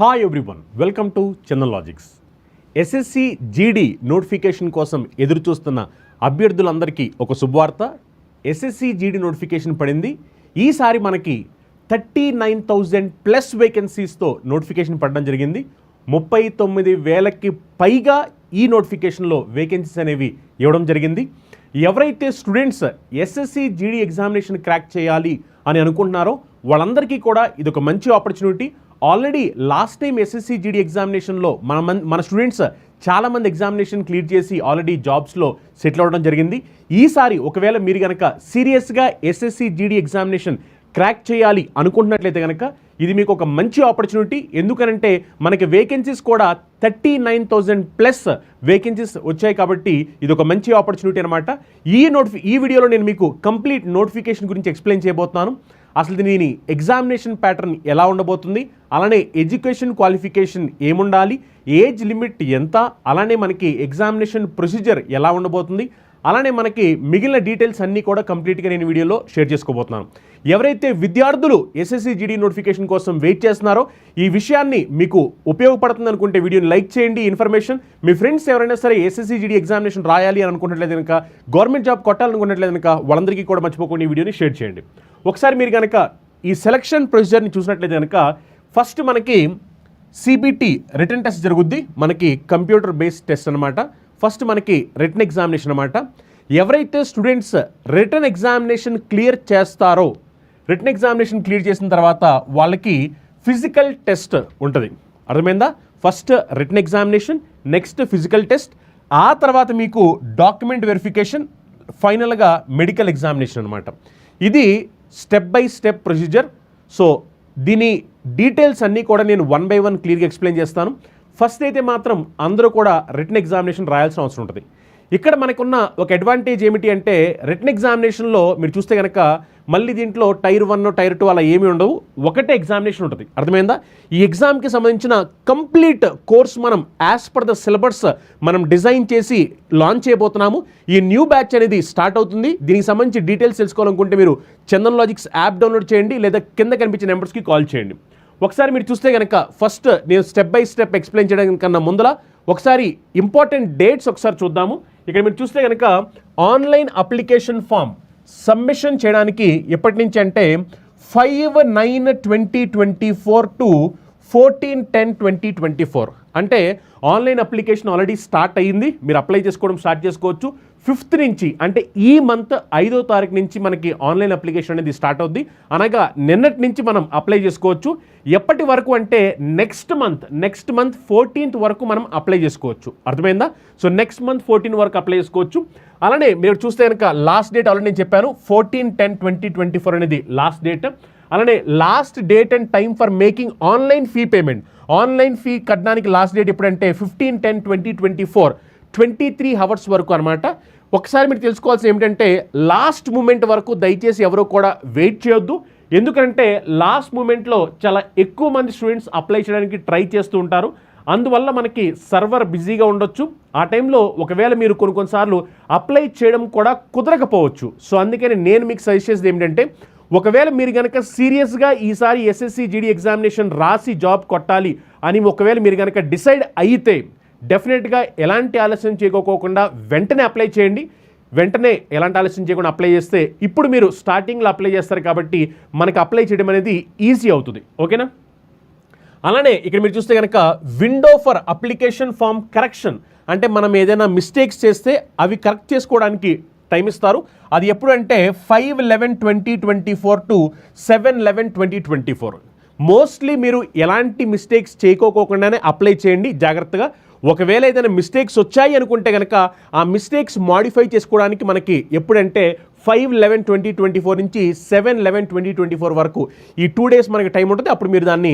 Hi everyone, welcome to Chandan logics. SSC GD notification కోసం ఎదురు చూస్తున్న అభ్యర్థులందరికీ ఒక శుభవార్త. ఎస్ఎస్సి జీడీ నోటిఫికేషన్ పడింది. ఈసారి మనకి 39,000+ వేకెన్సీస్తో నోటిఫికేషన్ పడడం జరిగింది. 39,000కి పైగా ఈ నోటిఫికేషన్లో వేకెన్సీస్ అనేవి ఇవ్వడం జరిగింది. ఎవరైతే students SSC GD examination crack చేయాలి అని అనుకుంటున్నారో వాళ్ళందరికీ కూడా ఇది ఒక మంచి opportunity. Already last time SSC GD ఎగ్జామినేషన్లో మన స్టూడెంట్స్ చాలామంది ఎగ్జామినేషన్ క్లియర్ చేసి ఆల్రెడీ జాబ్స్లో సెటిల్ అవ్వడం జరిగింది. ఈసారి ఒకవేళ మీరు కనుక సీరియస్గా ఎస్ఎస్సి జీడీ ఎగ్జామినేషన్ క్రాక్ చేయాలి అనుకుంటున్నట్లయితే కనుక ఇది మీకు ఒక మంచి ఆపర్చునిటీ. ఎందుకనంటే మనకి వేకెన్సీస్ కూడా 39,000+ వేకెన్సీస్ వచ్చాయి కాబట్టి ఇది ఒక మంచి ఆపర్చునిటీ అనమాట. ఈ వీడియోలో నేను మీకు కంప్లీట్ నోటిఫికేషన్ గురించి ఎక్స్ప్లెయిన్ చేయబోతున్నాను. అసలు దీని ఎగ్జామినేషన్ ప్యాటర్న్ ఎలా ఉండబోతుంది, అలానే ఎడ్యుకేషన్ క్వాలిఫికేషన్ ఏముండాలి, ఏజ్ లిమిట్ ఎంత, అలానే మనకి ఎగ్జామినేషన్ ప్రొసీజర్ ఎలా ఉండబోతుంది, అలానే మనకి మిగిలిన డీటెయిల్స్ అన్నీ కూడా కంప్లీట్గా నేను వీడియోలో షేర్ చేసుకోబోతున్నాను. ఎవరైతే విద్యార్థులు ఎస్ఎస్సి జీడీ నోటిఫికేషన్ కోసం వెయిట్ చేస్తున్నారో ఈ విషయాన్ని మీకు ఉపయోగపడుతుంది అనుకుంటే వీడియోని లైక్ చేయండి. ఇన్ఫర్మేషన్ మీ ఫ్రెండ్స్ ఎవరైనా సరే ఎస్ఎస్సి జీడీ ఎగ్జామినేషన్ రాయాలి అని అనుకున్నట్లయితే కనుక, గవర్నమెంట్ జాబ్ కొట్టాలనుకున్నట్లయితే కనుక వాళ్ళందరికీ కూడా మర్చిపోకుండా ఈ వీడియోని షేర్ చేయండి. ఒకసారి మీరు కనుక ఈ సెలక్షన్ ప్రొసీజర్ని చూసినట్లయితే కనుక ఫస్ట్ మనకి సిబిటి రిటన్ టెస్ట్ జరుగుద్ది. మనకి కంప్యూటర్ బేస్డ్ టెస్ట్ అనమాట. ఫస్ట్ మనకి రిటన్ ఎగ్జామినేషన్ అనమాట. ఎవరైతే స్టూడెంట్స్ రిటన్ ఎగ్జామినేషన్ క్లియర్ చేస్తారో రిటన్ ఎగ్జామినేషన్ క్లియర్ చేసిన తర్వాత వాళ్ళకి ఫిజికల్ టెస్ట్ ఉంటుంది. అర్థమైందా? First written examination, next physical test, ఆ తర్వాత మీకు డాక్యుమెంట్ వెరిఫికేషన్, ఫైనల్గా మెడికల్ ఎగ్జామినేషన్ అనమాట. ఇది step by step procedure. So దీని డీటెయిల్స్ అన్నీ కూడా నేను 1 by 1 క్లియర్గా ఎక్స్ప్లెయిన్ చేస్తాను. ఫస్ట్ అయితే మాత్రం అందరూ కూడా రిటన్ ఎగ్జామినేషన్ రాయాల్సిన అవసరం ఉంటుంది. ఇక్కడ మనకున్న ఒక అడ్వాంటేజ్ ఏమిటి అంటే రిటన్ ఎగ్జామినేషన్లో మీరు చూస్తే కనుక మళ్ళీ దీంట్లో టైర్ 1 టైర్ 2 అలా ఏమీ ఉండవు, ఒకటే ఎగ్జామినేషన్ ఉంటుంది. అర్థమైందా? ఈ ఎగ్జామ్కి సంబంధించిన కంప్లీట్ కోర్స్ మనం యాజ్ పర్ ద సిలబస్ మనం డిజైన్ చేసి లాంచ్ చేయబోతున్నాము. ఈ న్యూ బ్యాచ్ అనేది స్టార్ట్ అవుతుంది. దీనికి సంబంధించి డీటెయిల్స్ తెలుసుకోవాలనుకుంటే మీరు చందన్ లాజిక్స్ యాప్ డౌన్లోడ్ చేయండి, లేదా కింద కనిపించే నెంబర్స్కి కాల్ చేయండి. ఒకసారి మీరు చూస్తే కనుక ఫస్ట్ నేను స్టెప్ బై స్టెప్ ఎక్స్ప్లెయిన్ చేయడం కన్నా ముందర ఒకసారి ఇంపార్టెంట్ డేట్స్ ఒకసారి చూద్దాము. ఇక్కడ మీరు చూస్తే కనుక ఆన్లైన్ అప్లికేషన్ ఫామ్ సబ్మిషన్ చేయడానికి ఎప్పటి నుంచి అంటే 5/9/2024 టు 14/10/2024 అంటే ఆన్లైన్ అప్లికేషన్ ఆల్రెడీ స్టార్ట్ అయ్యింది. మీరు అప్లై చేసుకోవడం స్టార్ట్ చేసుకోవచ్చు. 5th నుంచి అంటే ఈ మంత్ 5వ తారీఖు నుంచి మనకి ఆన్లైన్ అప్లికేషన్ అనేది స్టార్ట్ అవుద్ది. అనగా నిన్నటి నుంచి మనం అప్లై చేసుకోవచ్చు. ఎప్పటి వరకు అంటే నెక్స్ట్ మంత్ 14th వరకు మనం అప్లై చేసుకోవచ్చు. అర్థమైందా? సో నెక్స్ట్ మంత్ 14 వరకు అప్లై చేసుకోవచ్చు. అలానే మీరు చూస్తే కనుక లాస్ట్ డేట్ ఆల్రెడీ నేను చెప్పాను, 14/10/2024 అనేది లాస్ట్ డేట్. అలానే last date and time for making online fee payment, online fee కట్టడానికి లాస్ట్ డేట్ ఎప్పుడంటే 15/10/2024 23 hours వరకు అనమాట. ఒకసారి మీరు తెలుసుకోవాల్సింది ఏమిటంటే లాస్ట్ మూమెంట్ వరకు దయచేసి ఎవరో కూడా వెయిట్ చేయొద్దు. ఎందుకంటే లాస్ట్ మూమెంట్లో చాలా ఎక్కువ మంది స్టూడెంట్స్ అప్లై చేయడానికి ట్రై చేస్తూ ఉంటారు. అందువల్ల మనకి సర్వర్ బిజీగా ఉండొచ్చు. ఆ టైంలో ఒకవేళ మీరు కొన్నిసార్లు అప్లై చేయడం కూడా కుదరకపోవచ్చు. సో అందుకని నేను మీకు సజెస్ట్ చేసేది ఏమిటంటే ఒకవేళ మీరు కనుక సీరియస్గా ఈసారి ఎస్ఎస్సి జీడీ ఎగ్జామినేషన్ రాసి జాబ్ కొట్టాలి అని ఒకవేళ మీరు కనుక డిసైడ్ అయితే డెఫినెట్గా ఎలాంటి ఆలస్యం చేయకోకుండా వెంటనే అప్లై చేయండి. వెంటనే ఎలాంటి ఆలస్యం చేయకుండా అప్లై చేస్తే ఇప్పుడు మీరు స్టార్టింగ్లో అప్లై చేస్తారు కాబట్టి మనకి అప్లై చేయడం అనేది ఈజీ అవుతుంది. ఓకేనా? అలానే ఇక్కడ మీరు చూస్తే కనుక window for application form correction అంటే మనం ఏదైనా మిస్టేక్స్ చేస్తే అవి కరెక్ట్ చేసుకోవడానికి టైం ఇస్తారు. అది ఎప్పుడు అంటే 5/11/2024 టు 7/11/2024. మోస్ట్లీ మీరు ఎలాంటి మిస్టేక్స్ చేయకోకుండానే అప్లై చేయండి జాగ్రత్తగా. ఒకవేళ ఏదైనా మిస్టేక్స్ వచ్చాయి అనుకుంటే కనుక ఆ మిస్టేక్స్ మాడిఫై చేసుకోవడానికి మనకి ఎప్పుడంటే 5/11/2024 నుంచి 7/11/2024 వరకు ఈ 2 days మనకి టైం ఉంటుంది. అప్పుడు మీరు దాన్ని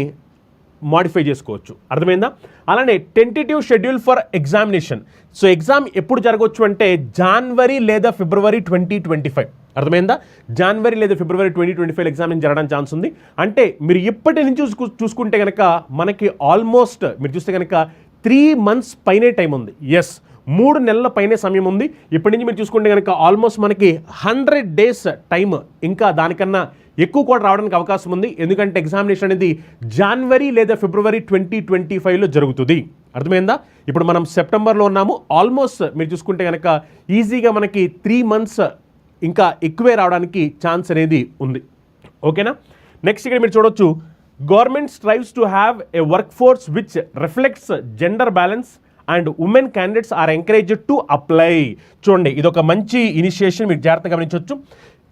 మాడిఫై చేసుకోవచ్చు. అర్థమైందా? అలానే tentative schedule for examination. So exam ఎప్పుడు జరగవచ్చు అంటే జనవరి లేదా ఫిబ్రవరి 2025. అర్థమైందా? జనవరి లేదా ఫిబ్రవరి 2025 ఎగ్జామ్ జరగడానికి ఛాన్స్ ఉంది. అంటే మీరు ఇప్పటి నుంచి చూసుకుంటే కనుక మనకి ఆల్మోస్ట్ మీరు చూస్తే కనుక 3 months పైనే టైం ఉంది. ఎస్, 3 నెలల పైనే సమయం ఉంది. ఇప్పటి నుంచి మీరు చూసుకుంటే కనుక ఆల్మోస్ట్ మనకి 100 days టైం ఇంకా దానికన్నా ఎక్కువ కూడా రావడానికి అవకాశం ఉంది. ఎందుకంటే ఎగ్జామినేషన్ అనేది జనవరి లేదా ఫిబ్రవరి 2025లో జరుగుతుంది. అర్థమైందా? ఇప్పుడు మనం సెప్టెంబర్లో ఉన్నాము. ఆల్మోస్ట్ మీరు చూసుకుంటే కనుక ఈజీగా మనకి 3 months ఇంకా ఎక్కువే రావడానికి ఛాన్స్ అనేది ఉంది. ఓకేనా? నెక్స్ట్ ఇక్కడ మీరు చూడొచ్చు, government strives to have a work force which reflects gender balance and women candidates are encouraged to apply. చూడండి, ఇది ఒక మంచి ఇనిషియేషన్, మీరు జాగ్రత్తగా గమనించవచ్చు.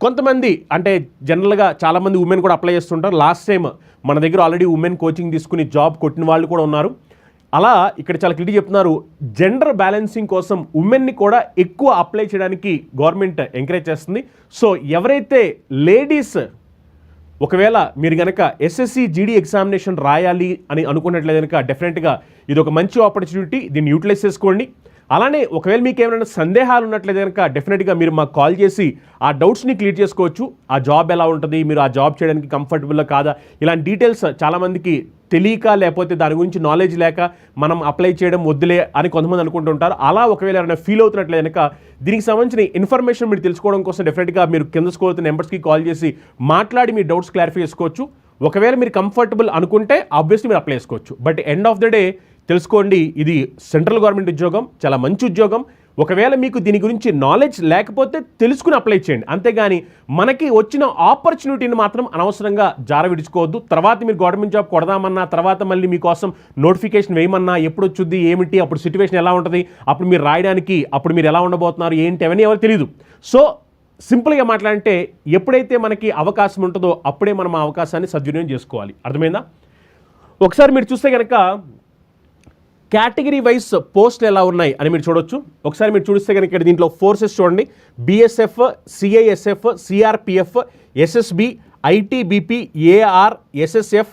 కొంతమంది అంటే జనరల్గా చాలామంది ఉమెన్ కూడా అప్లై చేస్తుంటారు. లాస్ట్ టైం మన దగ్గర ఆల్రెడీ ఉమెన్ కోచింగ్ తీసుకుని జాబ్ కొట్టిన వాళ్ళు కూడా ఉన్నారు. అలా ఇక్కడ చాలా క్లియర్ చెప్తున్నారు, జెండర్ బ్యాలెన్సింగ్ కోసం ఉమెన్ని కూడా ఎక్కువ అప్లై చేయడానికి గవర్నమెంట్ ఎంకరేజ్ చేస్తుంది. సో ఎవరైతే లేడీస్ ఒకవేళ మీరు కనుక ఎస్ఎస్సి జీడీ ఎగ్జామినేషన్ రాయాలి అని అనుకున్నట్లయితే కనుక డెఫినెట్గా ఇది ఒక మంచి ఆపర్చునిటీ, దీన్ని యూటిలైజ్ చేసుకోండి. అలానే ఒకవేళ మీకు ఏమైనా సందేహాలు ఉన్నట్లయితే కనుక డెఫినెట్గా మీరు మాకు కాల్ చేసి ఆ డౌట్స్ని క్లియర్ చేసుకోవచ్చు. ఆ జాబ్ ఎలా ఉంటుంది, మీరు ఆ జాబ్ చేయడానికి కంఫర్టబుల్గా కాదా, ఇలాంటి డీటెయిల్స్ చాలామందికి తెలియక లేకపోతే దాని గురించి నాలెడ్జ్ లేక మనం అప్లై చేయడం వద్దులే అని కొంతమంది అనుకుంటుంటారు. అలా ఒకవేళ ఎవరైనా ఫీల్ అవుతున్నట్లయితే కనుక దీనికి సంబంధించిన ఇన్ఫర్మేషన్ మీరు తెలుసుకోవడం కోసం డెఫినెట్గా మీరు కింద స్క్రోల్ అవుతున్న నెంబర్స్కి కాల్ చేసి మాట్లాడి మీ డౌట్స్ క్లారిఫై చేసుకోవచ్చు. ఒకవేళ మీరు కంఫర్టబుల్ అనుకుంటే ఆబ్వియస్లీ మీరు అప్లై చేసుకోవచ్చు. But end of the day తెలుసుకోండి, ఇది సెంట్రల్ గవర్నమెంట్ ఉద్యోగం, చాలా మంచి ఉద్యోగం. ఒకవేళ మీకు దీని గురించి నాలెడ్జ్ లేకపోతే తెలుసుకుని అప్లై చేయండి. అంతేగాని మనకి వచ్చిన ఆపర్చునిటీని మాత్రం అనవసరంగా జార విడుచుకోవద్దు. తర్వాత మీరు గవర్నమెంట్ జాబ్ కొడదామన్నా, తర్వాత మళ్ళీ మీకోసం నోటిఫికేషన్ వేయమన్నా ఎప్పుడు వచ్చుద్ది ఏమిటి, అప్పుడు సిచ్యువేషన్ ఎలా ఉంటుంది, అప్పుడు మీరు రాయడానికి అప్పుడు మీరు ఎలా ఉండబోతున్నారు ఏంటి అవన్నీ ఎవరు తెలియదు. సో సింపుల్గా మాట్లాడంటే ఎప్పుడైతే మనకి అవకాశం ఉంటుందో అప్పుడే మనం ఆ అవకాశాన్ని సద్వినియోగం చేసుకోవాలి. అర్థమైందా? ఒకసారి మీరు చూస్తే కనుక కేటగిరీ వైజ్ పోస్టులు ఎలా ఉన్నాయి అని మీరు చూడొచ్చు. ఒకసారి మీరు చూస్తే కనుక ఇక్కడ దీంట్లో ఫోర్సెస్ చూడండి, BSF, CISF, CRPF, SSB, ITBP, AR, SSF,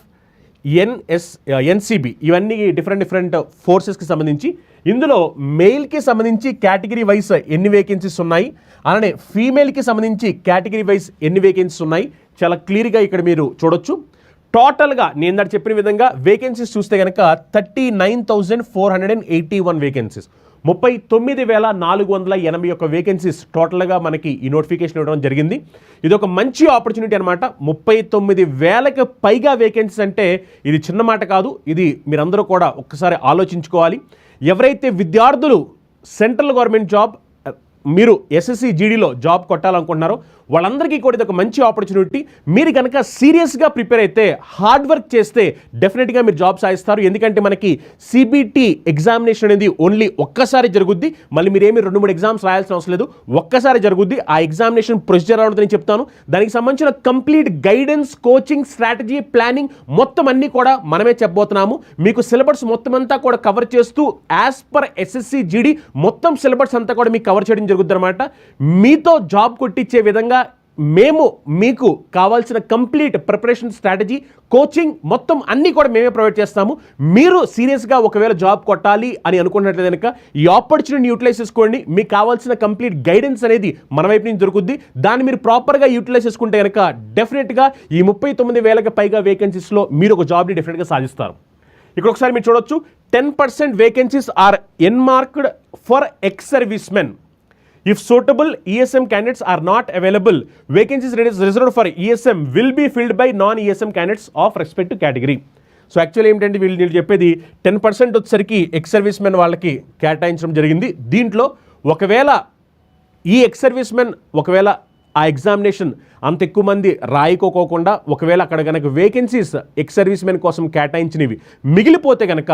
NCB, ఇవన్నీ డిఫరెంట్ ఫోర్సెస్కి సంబంధించి. ఇందులో మెయిల్కి సంబంధించి కేటగిరీ వైజ్ ఎన్ని వేకెన్సీస్ ఉన్నాయి, అలానే ఫీమేల్కి సంబంధించి కేటగిరీ వైజ్ ఎన్ని వేకెన్సీస్ ఉన్నాయి చాలా క్లియర్గా ఇక్కడ మీరు చూడొచ్చు. టోటల్గా నేను దాన్ని చెప్పిన విధంగా వేకెన్సీస్ చూస్తే కనుక 39,481 వేకెన్సీస్, 39,481 వేకెన్సీస్ టోటల్గా మనకి ఈ నోటిఫికేషన్ ఇవ్వడం జరిగింది. ఇది ఒక మంచి ఆపర్చునిటీ అనమాట. 39,000కి పైగా వేకెన్సీస్ అంటే ఇది చిన్న మాట కాదు. ఇది మీరందరూ కూడా ఒక్కసారి ఆలోచించుకోవాలి. ఎవరైతే విద్యార్థులు సెంట్రల్ గవర్నమెంట్ జాబ్ మీరు ఎస్ఎస్సి జీడీలో జాబ్ కొట్టాలనుకుంటున్నారో వాళ్ళందరికీ కూడా ఇది ఒక మంచి ఆపర్చునిటీ. మీరు కనుక సీరియస్గా ప్రిపేర్ అయితే, హార్డ్ వర్క్ చేస్తే డెఫినెట్గా మీరు జాబ్ సాధిస్తారు. ఎందుకంటే మనకి సిబిటి ఎగ్జామినేషన్ అనేది ఓన్లీ ఒక్కసారి జరుగుద్ది. మళ్ళీ మీరేమి 2-3 ఎగ్జామ్స్ రాయాల్సిన అవసరం లేదు, ఒక్కసారి జరుగుద్ది. ఆ ఎగ్జామినేషన్ ప్రొసీజర్ ఎలా ఉంటుందని చెప్తాను. దానికి సంబంధించిన complete guidance, coaching, strategy, planning మొత్తం అన్నీ కూడా మనమే చెప్పబోతున్నాము. మీకు సిలబస్ మొత్తం అంతా కూడా కవర్ చేస్తూ యాజ్ పర్ ఎస్ఎస్సి జీడీ మొత్తం సిలబస్ అంతా కూడా మీకు కవర్ చేయడం జరుగుతుంది అనమాట. మీతో జాబ్ కొట్టించే విధంగా మేము మీకు కావాల్సిన కంప్లీట్ ప్రిపరేషన్, స్ట్రాటజీ, కోచింగ్ మొత్తం అన్నీ కూడా మేమే ప్రొవైడ్ చేస్తాము. మీరు సీరియస్గా ఒకవేళ జాబ్ కొట్టాలి అని అనుకున్నట్లయితే కనుక ఈ ఆపర్చునిటీ యూటిలైజ్ చేసుకోండి. మీకు కావాల్సిన కంప్లీట్ గైడెన్స్ అనేది మన వైపు నుంచి దొరుకుద్ది. దాన్ని మీరు ప్రాపర్గా యూటిలైజ్ చేసుకుంటే కనుక డెఫినెట్గా ఈ 39,000కి పైగా వేకెన్సీస్లో మీరు ఒక జాబ్ని డెఫినెట్గా సాధిస్తారు. ఇక్కడ ఒకసారి మీరు చూడొచ్చు, 10% vacancies are earmarked for ex service men. If suitable ESM candidates are not available, vacancies reserved for ESM will be filled by non-ESM candidates of respective category. So actually ఏంటంటే వీళ్ళు చెప్పేది 10% వచ్చేసరికి ఎక్స్ సర్వీస్ మెన్ వాళ్ళకి కేటాయించడం జరిగింది. దీంట్లో ఒకవేళ ఈ ఎక్స్ సర్వీస్ మెన్ ఒకవేళ ఆ ఎగ్జామినేషన్ అంత ఎక్కువ మంది రాయకోకుండా ఒకవేళ అక్కడ కనుక వేకెన్సీస్ ఎక్స్ సర్వీస్ మెన్ కోసం కేటాయించినవి మిగిలిపోతే కనుక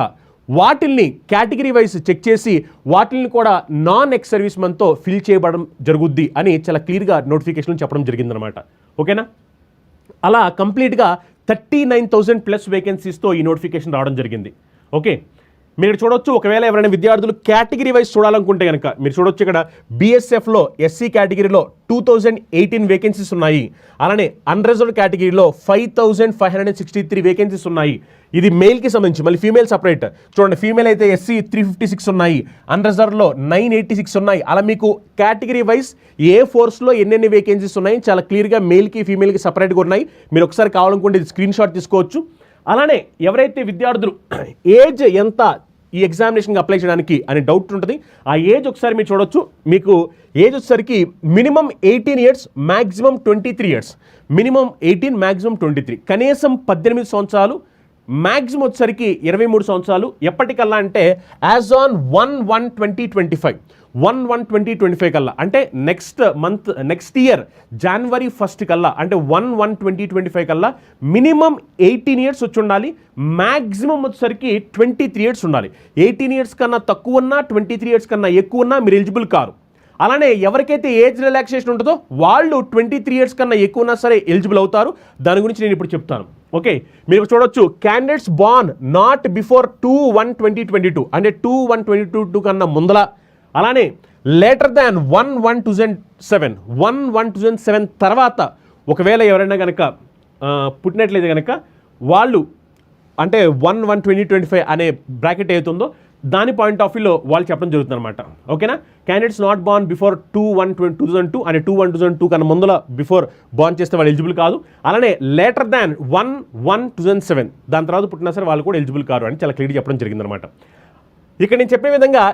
వాటిల్ని కేటగిరీ వైజ్ చెక్ చేసి వాటిల్ని కూడా నాన్ ఎక్స్ సర్వీస్ మెన్తో ఫిల్ చేయబడడం జరుగుద్ది అని చాలా క్లియర్గా నోటిఫికేషన్ చెప్పడం జరిగిందనమాట. ఓకేనా? అలా కంప్లీట్గా 39,000+ వేకెన్సీస్తో ఈ నోటిఫికేషన్ రావడం జరిగింది. ఓకే, మీరు చూడొచ్చు. ఒకవేళ ఎవరైనా విద్యార్థులు కేటగిరీ వైజ్ చూడాలనుకుంటే కనుక మీరు చూడొచ్చు, ఇక్కడ బిఎస్ఎఫ్లో ఎస్సీ కేటగిరీలో 2,018 వేకెన్సీస్ ఉన్నాయి. అలానే అన్రిజర్వ్డ్ కేటగిరీలో 5,563 వేకెన్సీస్ ఉన్నాయి. ఇది మెయిల్కి సంబంధించి. మళ్ళీ ఫీమేల్ సపరేట్ చూడండి, ఫీమేల్ అయితే ఎస్సీ 356 ఉన్నాయి, అన్రిజర్వ్డ్లో 986 ఉన్నాయి. అలా మీకు కేటగిరీ వైజ్ ఏ ఫోర్స్లో ఎన్నెన్ని వేకెన్సీస్ ఉన్నాయి చాలా క్లియర్గా మెయిల్కి ఫీమేల్కి సపరేట్గా ఉన్నాయి. మీరు ఒకసారి కావాలనుకుంటే ఇది స్క్రీన్ షాట్ తీసుకోవచ్చు. అలానే ఎవరైతే విద్యార్థులు ఏజ్ ఎంత ఈ ఎగ్జామినేషన్కి అప్లై చేయడానికి అనే డౌట్ ఉంటుంది. ఆ ఏజ్ ఒకసారి మీరు చూడొచ్చు. మీకు ఏజ్ వచ్చేసరికి minimum 18 years, maximum 23 years. Minimum 18, maximum 23. కనీసం 18 సంవత్సరాలు, మ్యాక్సిమం వచ్చేసరికి 23 సంవత్సరాలు. ఎప్పటికల్లా అంటే యాజ్ ఆన్ 1/1/2025, 1/1/2025 కల్లా, అంటే నెక్స్ట్ ఇయర్ January 1st కల్లా, అంటే 1/1/2025 కల్లా మినిమం 18 years వచ్చి ఉండాలి. మ్యాక్సిమం వచ్చేసరికి 23 years ఉండాలి. 18 years కన్నా తక్కువ ఉన్నా, 23 years కన్నా ఎక్కువ ఉన్నా మీరు ఎలిజిబుల్ కారు. అలానే ఎవరికైతే ఏజ్ రిలాక్సేషన్ ఉంటుందో వాళ్ళు 23 years కన్నా ఎక్కువ ఉన్నా సరే ఎలిజిబుల్ అవుతారు. దాని గురించి నేను ఇప్పుడు చెప్తాను. ఓకే, మీరు చూడొచ్చు, క్యాండిడేట్స్ బార్న్ నాట్ బిఫోర్ 2/1/2022, అంటే 2/1/2022 కన్నా ముందల, అలానే లేటర్ దాన్ 1/1/2007, 1/1/2007 తర్వాత ఒకవేళ ఎవరైనా కనుక పుట్టినట్లయితే కనుక వాళ్ళు, అంటే 1/1/2025 అనే బ్రాకెట్ ఏదైతుందో దాని పాయింట్ ఆఫ్ వ్యూలో వాళ్ళు చెప్పడం జరుగుతుంది అనమాట. ఓకేనా, క్యాండిడేట్స్ నాట్ బార్న్ బిఫోర్ 2/1/2002, అంటే 2/1/2002 కన్నా ముందల బిఫోర్ బార్న్ చేస్తే వాళ్ళు ఎలిజిబుల్ కాదు. అలానే లేటర్ దాన్ 1/1/2007 దాని తర్వాత పుట్టినా సరే వాళ్ళు కూడా ఎలిజిబుల్ కారు అని చాలా క్లియర్గా చెప్పడం జరిగిందనమాట. ఇక్కడ నేను చెప్పే విధంగా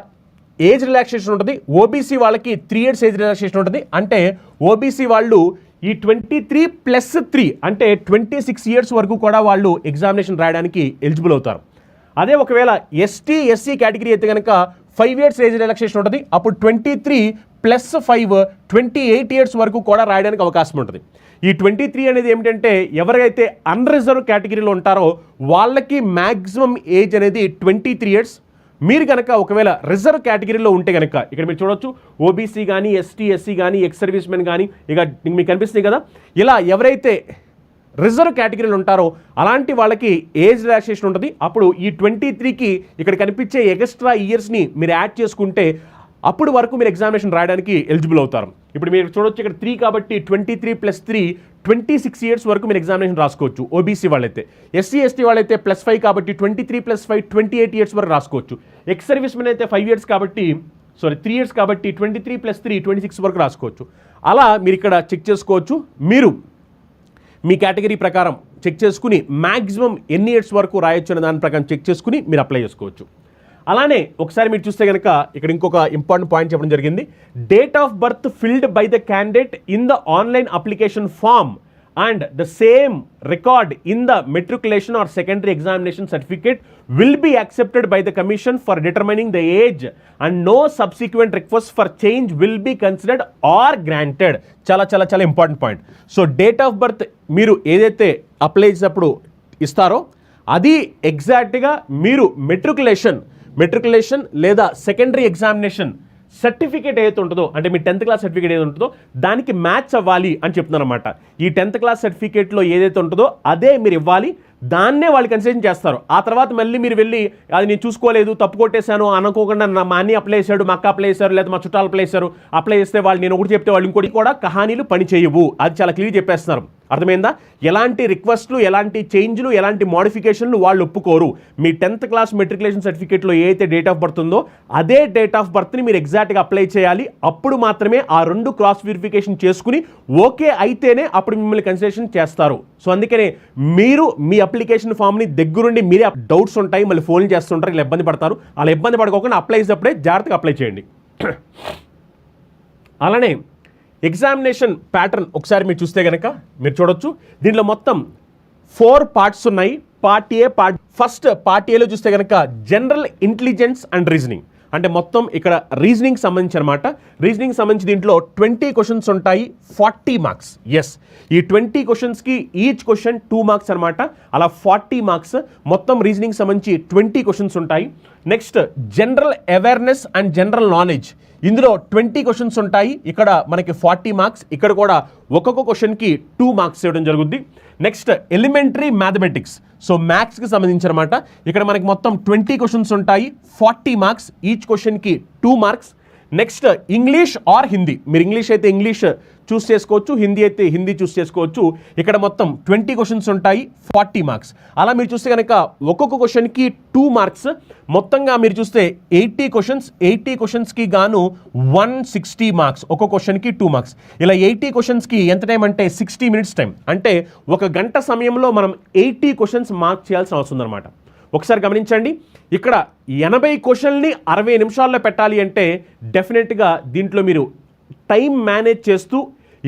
ఏజ్ రిలాక్సేషన్ ఉంటుంది. ఓబీసీ వాళ్ళకి 3 years ఏజ్ రిలాక్సేషన్ ఉంటుంది. అంటే ఓబీసీ వాళ్ళు ఈ 23+3 అంటే 26 years వరకు కూడా వాళ్ళు ఎగ్జామినేషన్ రాయడానికి ఎలిజిబుల్ అవుతారు. అదే ఒకవేళ ఎస్టీ ఎస్సీ కేటగిరీ అయితే కనుక 5 years ఏజ్ రిలాక్సేషన్ ఉంటుంది. అప్పుడు 23+5 28 years వరకు కూడా రాయడానికి అవకాశం ఉంటుంది. ఈ 23 అనేది ఏమిటంటే ఎవరైతే అన్రిజర్వ్ కేటగిరీలో ఉంటారో వాళ్ళకి మ్యాక్సిమం ఏజ్ అనేది 23 years. మీరు కనుక ఒకవేళ రిజర్వ్ కేటగిరీలో ఉంటే కనుక ఇక్కడ మీరు చూడొచ్చు, ఓబీసీ కానీ, ఎస్టీ ఎస్సీ కానీ, ఎక్స్ సర్వీస్ మెన్ కానీ, ఇక మీకు కనిపిస్తుంది కదా, ఇలా ఎవరైతే రిజర్వ్ కేటగిరీలో ఉంటారో అలాంటి వాళ్ళకి ఏజ్ రిలాక్సేషన్ ఉంటుంది. అప్పుడు ఈ 23కి ఇక్కడ కనిపించే ఎక్స్ట్రా ఇయర్స్ని మీరు యాడ్ చేసుకుంటే అప్పుడు వరకు మీరు ఎగ్జామినేషన్ రాయడానికి ఎలిజిబుల్ అవుతారు. ఇప్పుడు మీరు చూడొచ్చు ఇక్కడ 3 కాబట్టి 23+3 26 years వరకు మీరు ఎగ్జామినేషన్ రాసుకోవచ్చు ఓబీసీ వాళ్ళైతే. ఎస్సీ ఎస్టీ వాళ్ళైతే +5 కాబట్టి 23+5 28 years వరకు రాసుకోవచ్చు. ఎక్స్ సర్వీస్ మెన్ అయితే 3 years కాబట్టి 23+3 26 వరకు రాసుకోవచ్చు. అలా మీరు ఇక్కడ చెక్ చేసుకోవచ్చు. మీరు మీ కేటగిరీ ప్రకారం చెక్ చేసుకుని మ్యాక్సిమం ఎన్ని ఇయర్స్ వరకు రాయొచ్చు అనే దాని ప్రకారం చెక్ చేసుకుని మీరు అప్లై చేసుకోవచ్చు. అలానే ఒకసారి మీరు చూస్తే కనుక ఇక్కడ ఇంకొక ఇంపార్టెంట్ పాయింట్ చెప్పడం జరిగింది. Date of birth filled by the candidate in the online application form and the same record in the matriculation or secondary examination certificate will be accepted by the commission for determining the age and no subsequent request for change will be considered or granted. చాలా చాలా చాలా important point. So date of birth మీరు ఏదైతే apply చేసినప్పుడు ఇస్తారో అది ఎగ్జాక్ట్గా మీరు మెట్రికులేషన్ లేదా సెకండరీ ఎగ్జామినేషన్ సర్టిఫికేట్ ఏదైతే ఉంటుందో, అంటే మీ 10th క్లాస్ సర్టిఫికేట్ ఏదైతే ఉంటుందో దానికి మ్యాచ్ అవ్వాలి అని చెప్తున్నారు అనమాట. ఈ 10th క్లాస్ సర్టిఫికేట్లో ఏదైతే ఉంటుందో అదే మీరు ఇవ్వాలి. దాన్నే వాళ్ళు కన్సిడర్ చేస్తారు. ఆ తర్వాత మళ్ళీ మీరు వెళ్ళి అది నేను చూసుకోలేదు, తప్పు కొట్టేశాను అనుకోకుండా మా అన్ని అప్లై చేశాడు, మా అక్క అప్లై చేశారు, లేదా మా చుట్టాలు అప్లై చేశారు, అప్లై చేస్తే వాళ్ళు నేను ఒకటి చెప్తే వాళ్ళు ఇంకోటి కూడా కహానీలు పని చేయవు. అది చాలా క్లియర్ చెప్పేస్తున్నారు. అర్థమైందా? ఎలాంటి రిక్వెస్ట్లు, ఎలాంటి చేంజ్లు, ఎలాంటి మోడిఫికేషన్లు వాళ్ళు ఒప్పుకోరు. మీ 10th క్లాస్ మెట్రికులేషన్ సర్టిఫికేట్లో ఏదైతే డేట్ ఆఫ్ బర్త్ ఉందో అదే డేట్ ఆఫ్ బర్త్ని మీరు ఎగ్జాక్ట్గా అప్లై చేయాలి. అప్పుడు మాత్రమే ఆ 2 క్రాస్ వెరిఫికేషన్ చేసుకుని ఓకే అయితేనే అప్పుడు మిమ్మల్ని కన్సిడరేషన్ చేస్తారు. సో అందుకనే మీరు మీ అప్లికేషన్ ఫామ్ని దగ్గరుండి మీరే డౌట్స్ ఉంటాయి, మళ్ళీ ఫోన్ చేస్తుంటారు, ఇలా ఇబ్బంది పడతారు. అలా ఇబ్బంది పడుకోకుండా అప్లై చేసేటప్పుడే జాగ్రత్తగా అప్లై చేయండి. అలానే ఎగ్జామినేషన్ ప్యాటర్న్ ఒకసారి మీరు చూస్తే కనుక మీరు చూడొచ్చు, దీంట్లో మొత్తం 4 parts ఉన్నాయి. పార్ట్ ఏ, ఫస్ట్ పార్ట్ ఏలో చూస్తే కనుక జనరల్ ఇంటెలిజెన్స్ అండ్ రీజనింగ్, అంటే మొత్తం ఇక్కడ రీజనింగ్ సంబంధించి అనమాట. రీజనింగ్ సంబంధించి దీంట్లో 20 questions ఉంటాయి, 40 marks. ఎస్, ఈ 20 questionస్కి ఈచ్ క్వశ్చన్ 2 marks అనమాట. అలా 40 marks మొత్తం రీజనింగ్ సంబంధించి 20 questions ఉంటాయి. Next general awareness and general knowledge, ఇందులో 20 questions ఉంటాయి. ఇక్కడ మనకి 40 marks. ఇక్కడ కూడా ఒక్కొక్క క్వశ్చన్కి 2 marks ఇవ్వడం జరుగుద్ది. నెక్స్ట్ ఎలిమెంటరీ మ్యాథమెటిక్స్, సో మ్యాథ్స్కి సంబంధించి అనమాట. ఇక్కడ మనకి మొత్తం 20 questions ఉంటాయి, 40 marks. ఈచ్ క్వశ్చన్కి 2 marks. Next English are Hindi, మీరు ఇంగ్లీష్ అయితే ఇంగ్లీష్ చూస్ చేసుకోవచ్చు, హిందీ అయితే హిందీ చూస్ చేసుకోవచ్చు. ఇక్కడ మొత్తం 20 questions ఉంటాయి, 40 marks. అలా మీరు చూస్తే కనుక ఒక్కొక్క క్వశ్చన్కి 2 marks. మొత్తంగా మీరు చూస్తే 80 questions, 80 questionsకి గాను 160 marks. ఒక్కొక్క క్వశ్చన్కి 2 marks. ఇలా 80 questionsకి ఎంత టైం అంటే 60 minutes టైం. అంటే 1 గంట సమయంలో మనం 80 questions మార్క్ చేయాల్సిన అవసరం ఉందన్నమాట. ఒకసారి గమనించండి, ఇక్కడ 80 క్వశ్చన్ని 60 నిమిషాల్లో పెట్టాలి అంటే డెఫినెట్గా దీంట్లో మీరు టైం మేనేజ్ చేస్తూ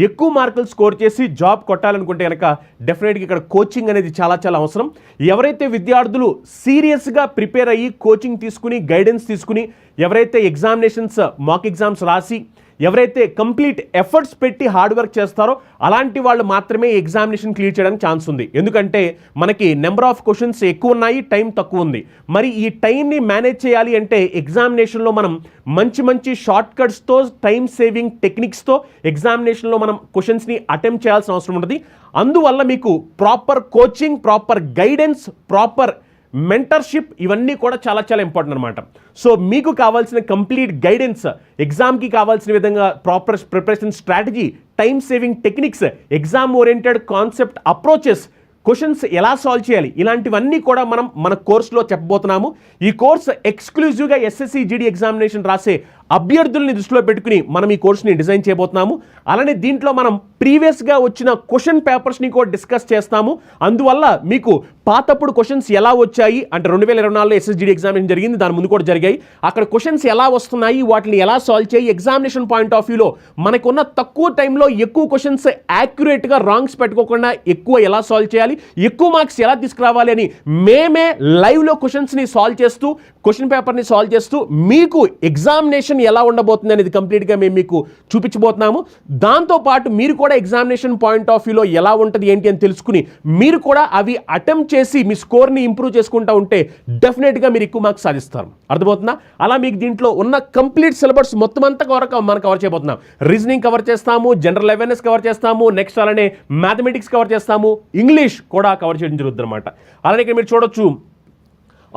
ఎక్కువ మార్కులు స్కోర్ చేసి జాబ్ కొట్టాలనుకుంటే కనుక డెఫినెట్గా ఇక్కడ కోచింగ్ అనేది చాలా చాలా అవసరం. ఎవరైతే విద్యార్థులు సీరియస్గా ప్రిపేర్ అయ్యి కోచింగ్ తీసుకుని గైడెన్స్ తీసుకుని ఎవరైతే ఎగ్జామినేషన్స్ మాక్ ఎగ్జామ్స్ రాసి ఎవరైతే కంప్లీట్ ఎఫర్ట్స్ పెట్టి హార్డ్ వర్క్ చేస్తారో అలాంటి వాళ్ళు మాత్రమే ఎగ్జామినేషన్ క్లియర్ చేయడానికి ఛాన్స్ ఉంది. ఎందుకంటే మనకి నెంబర్ ఆఫ్ క్వశ్చన్స్ ఎక్కువ ఉన్నాయి, టైం తక్కువ ఉంది. మరి ఈ టైంని మేనేజ్ చేయాలి అంటే ఎగ్జామినేషన్లో మనం మంచి మంచి షార్ట్ కట్స్తో టైం సేవింగ్ టెక్నిక్స్తో ఎగ్జామినేషన్లో మనం క్వశ్చన్స్ని అటెంప్ట్ చేయాల్సిన అవసరం ఉంటుంది. అందువల్ల మీకు proper coaching, proper guidance, proper mentorship ఇవన్నీ కూడా చాలా చాలా ఇంపార్టెంట్ అనమాట. సో మీకు కావాల్సిన కంప్లీట్ గైడెన్స్, ఎగ్జామ్కి కావాల్సిన విధంగా proper preparation strategy, time saving techniques, exam oriented concept approaches, questions ఎలా సాల్వ్ చేయాలి, ఇలాంటివన్నీ కూడా మనం మన కోర్సులో చెప్పబోతున్నాము. ఈ కోర్సు ఎక్స్క్లూజివ్గా ఎస్ఎస్సి జీడీ ఎగ్జామినేషన్ రాసే అభ్యర్థుల్ని దృష్టిలో పెట్టుకుని మనం ఈ కోర్సుని డిజైన్ చేయబోతున్నాము. అలానే దీంట్లో మనం ప్రీవియస్గా వచ్చిన క్వశ్చన్ పేపర్స్ని కూడా డిస్కస్ చేస్తాము. అందువల్ల మీకు పాతప్పుడు క్వశ్చన్స్ ఎలా వచ్చాయి అంటే 2024లో ఎస్ఎస్జిడి ఎగ్జామినేషన్ జరిగింది, దాని ముందు కూడా జరిగాయి, అక్కడ క్వశ్చన్స్ ఎలా వస్తున్నాయి, వాటిని ఎలా సాల్వ్ చేయి, ఎగ్జామినేషన్ పాయింట్ ఆఫ్ వ్యూలో మనకున్న తక్కువ టైంలో ఎక్కువ క్వశ్చన్స్ యాక్యురేట్గా రాంగ్స్ పెట్టుకోకుండా ఎక్కువ ఎలా సాల్వ్ చేయాలి, ఎక్కువ మార్క్స్ ఎలా తీసుకురావాలి అని మేమే లైవ్లో క్వశ్చన్స్ని సాల్వ్ చేస్తూ క్వశ్చన్ పేపర్ని సాల్వ్ చేస్తూ మీకు ఎగ్జామినేషన్ ఎలా ఉండబోతుంది అనేది కంప్లీట్గా మేము మీకు చూపించబోతున్నాము. దాంతోపాటు మీరు కూడా ఎగ్జామినేషన్ పాయింట్ ఆఫ్ వ్యూలో ఎలా ఉంటుంది ఏంటి అని తెలుసుకుని మీరు కూడా అవి అటెంప్ట్ చేసి మీ స్కోర్ని ఇంప్రూవ్ చేసుకుంటూ ఉంటే డెఫినెట్గా మీరు ఎక్కువ మార్క్స్ సాధిస్తారు. అర్థమవుతుందా? అలా మీకు దీంట్లో ఉన్న కంప్లీట్ సిలబస్ మొత్తం అంతా మనం కవర్ చేయబోతున్నాం. రీజనింగ్ కవర్ చేస్తాము, జనరల్ అవేర్నెస్ కవర్ చేస్తాము, నెక్స్ట్ అలానే మ్యాథమెటిక్స్ కవర్ చేస్తాము, ఇంగ్లీష్ కూడా కవర్ చేయడం జరుగుతుంది అనమాట. అలానే ఇక్కడ మీరు చూడొచ్చు,